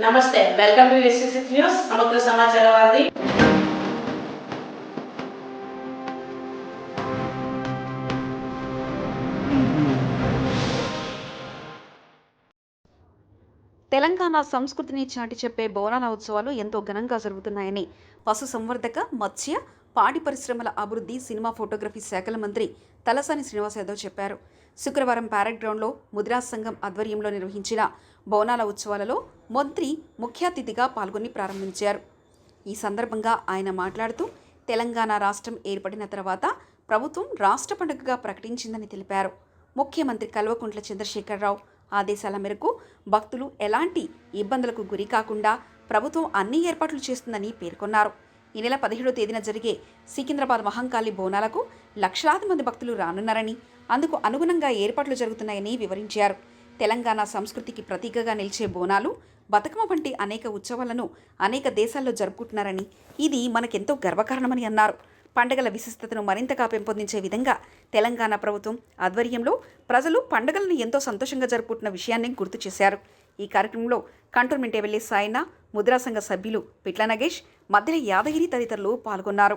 నమస్తే, welcome to SSC news. సమగ్ర సమాచారవాది. తెలంగాణ సంస్కృతిని చాటి చెప్పే బోనాల ఉత్సవాలు ఎంతో ఘనంగా జరుగుతున్నాయని పశు సంవర్ధక, మత్స్య, పాడి పరిశ్రమల అభివృద్ధి, సినిమా ఫోటోగ్రఫీ శాఖల మంత్రి తలసాని శ్రీనివాస్ యాదవ్ చెప్పారు. శుక్రవారం ప్యారెడ్ గ్రౌండ్లో ముదిరాజ్ సంఘం ఆధ్వర్యంలో నిర్వహించిన బోనాల ఉత్సవాలలో మంత్రి ముఖ్య అతిథిగా పాల్గొని ప్రారంభించారు. ఈ సందర్భంగా ఆయన మాట్లాడుతూ తెలంగాణ రాష్ట్రం ఏర్పడిన తర్వాత ప్రభుత్వం రాష్ట్ర పండుగగా ప్రకటించిందని తెలిపారు. ముఖ్యమంత్రి కల్వకుంట్ల చంద్రశేఖరరావు ఆదేశాల మేరకు భక్తులు ఎలాంటి ఇబ్బందులకు గురి కాకుండా ప్రభుత్వం అన్ని ఏర్పాట్లు చేస్తుందని పేర్కొన్నారు. ఈ నెల 17వ తేదీన జరిగే సికింద్రాబాద్ మహంకాళి బోనాలకు లక్షలాది మంది భక్తులు రానున్నారని, అందుకు అనుగుణంగా ఏర్పాట్లు జరుగుతున్నాయని వివరించారు. తెలంగాణ సంస్కృతికి ప్రతీకగా నిలిచే బోనాలు, బతుకమ్మ వంటి అనేక ఉత్సవాలను అనేక దేశాల్లో జరుపుకుంటున్నారని, ఇది మనకెంతో గర్వకారణమని అన్నారు. పండుగల విశిష్టతను మరింతగా పెంపొందించే విధంగా తెలంగాణ ప్రభుత్వం ఆధ్వర్యంలో ప్రజలు పండుగలను ఎంతో సంతోషంగా జరుపుకుంటున్న విషయాన్ని గుర్తు చేశారు. ఈ కార్యక్రమంలో కంటోన్మెంట్ ఎమ్మెల్యే సాయన, ముద్రా సంఘ సభ్యులు పిట్ల నగేష్, మధ్యల యాదగిరి తదితరులు పాల్గొన్నారు.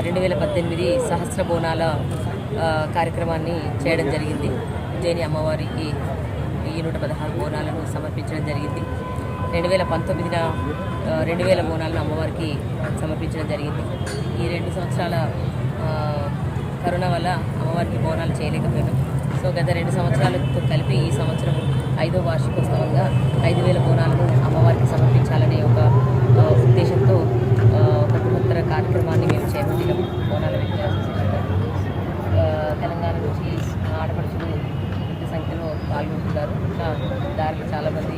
2018 సహస్ర బోనాల కార్యక్రమాన్ని చేయడం జరిగింది. ఉజ్జయిని అమ్మవారికి 116 బోనాలను సమర్పించడం జరిగింది. 2019 2000 బోనాలను అమ్మవారికి సమర్పించడం జరిగింది. ఈ 2 సంవత్సరాల కరోనా వల్ల అమ్మవారికి బోనాలు చేయలేకపోయినాం. సో గత 2 సంవత్సరాలతో కలిపి ఈ సంవత్సరం 5వ వార్షికోత్సవంగా 5000 బోనాలను అమ్మవారికి సమర్పించాలనే ఒక ఉద్దేశంతో ఒక బృహత్తర కార్యక్రమాన్ని మేము చేపట్టినాము. బోనాల వ్యక్తి అసోసియేషన్ తెలంగాణ నుంచి ఆడపడుచులు పెద్ద సంఖ్యలో పాల్గొంటున్నారు. దారిలో చాలామంది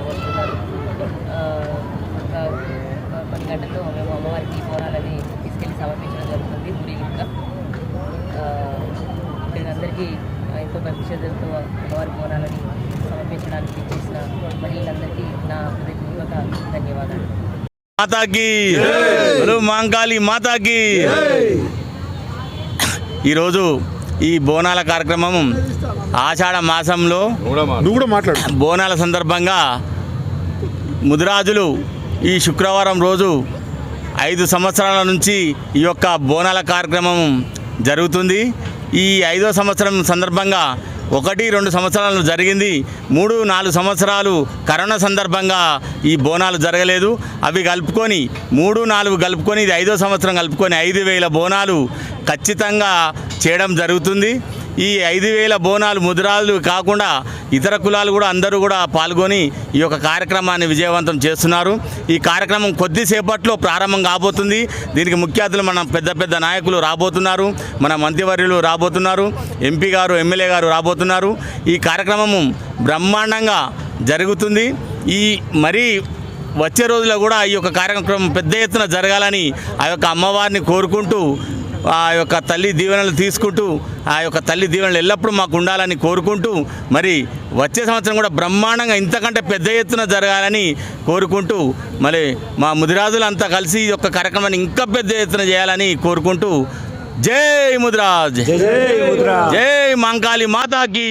వస్తున్నారు. కొన్ని గంటల్లో మేము అమ్మవారికి బోనాలని తీసుకెళ్ళి సమర్పించడం జరుగుతుంది. ఊరేగింపుగా ఇక్కడ అందరికీ ఎంతో భక్తి శ్రద్ధలతో అమ్మవారి బోనాలని సమర్పించడానికి చేసిన మహిళలందరికీ నా హృదయపూర్వక ధన్యవాదాలు. మాతాకి మహంకాళి మాతాకి. ఈరోజు ఈ బోనాల కార్యక్రమం ఆషాఢ మాసంలో బోనాల సందర్భంగా ముదిరాజులు ఈ శుక్రవారం రోజు 5 సంవత్సరాల నుంచి ఈ యొక్క బోనాల కార్యక్రమం జరుగుతుంది. ఈ 5వ సంవత్సరం సందర్భంగా 1-2 సంవత్సరాలు జరిగింది. 3-4 సంవత్సరాలు కరోనా సందర్భంగా ఈ బోనాలు జరగలేదు. అవి కలుపుకొని 3-4 కలుపుకొని ఇది 5వ సంవత్సరం కలుపుకొని 5000 బోనాలు ఖచ్చితంగా చేయడం జరుగుతుంది. ఈ 5000 బోనాలు ముదిరాజులు కాకుండా ఇతర కులాలు కూడా అందరూ కూడా పాల్గొని ఈ యొక్క కార్యక్రమాన్ని విజయవంతం చేస్తున్నారు. ఈ కార్యక్రమం కొద్దిసేపట్లో ప్రారంభం కాబోతుంది. దీనికి ముఖ్య అతిథులు మన పెద్ద నాయకులు రాబోతున్నారు, మన మంత్రివర్యులు రాబోతున్నారు, ఎంపీ గారు, ఎమ్మెల్యే గారు రాబోతున్నారు. ఈ కార్యక్రమము బ్రహ్మాండంగా జరుగుతుంది. మరీ వచ్చే రోజుల్లో కూడా ఈ యొక్క కార్యక్రమం పెద్ద ఎత్తున జరగాలని ఆ యొక్క అమ్మవారిని కోరుకుంటూ, ఆ యొక్క తల్లి దీవెనలు తీసుకుంటూ, ఆ యొక్క తల్లి దీవెనలు ఎల్లప్పుడూ మాకు ఉండాలని కోరుకుంటూ, మరి వచ్చే సంవత్సరం కూడా బ్రహ్మాండంగా ఇంతకంటే పెద్ద ఎత్తున జరగాలని కోరుకుంటూ, మరి మా ముదిరాజులంతా కలిసి ఈ యొక్క కార్యక్రమాన్ని ఇంకా పెద్ద ఎత్తున చేయాలని కోరుకుంటూ, జై ముదిరాజ్, జై మహంకాళి మాతాకి.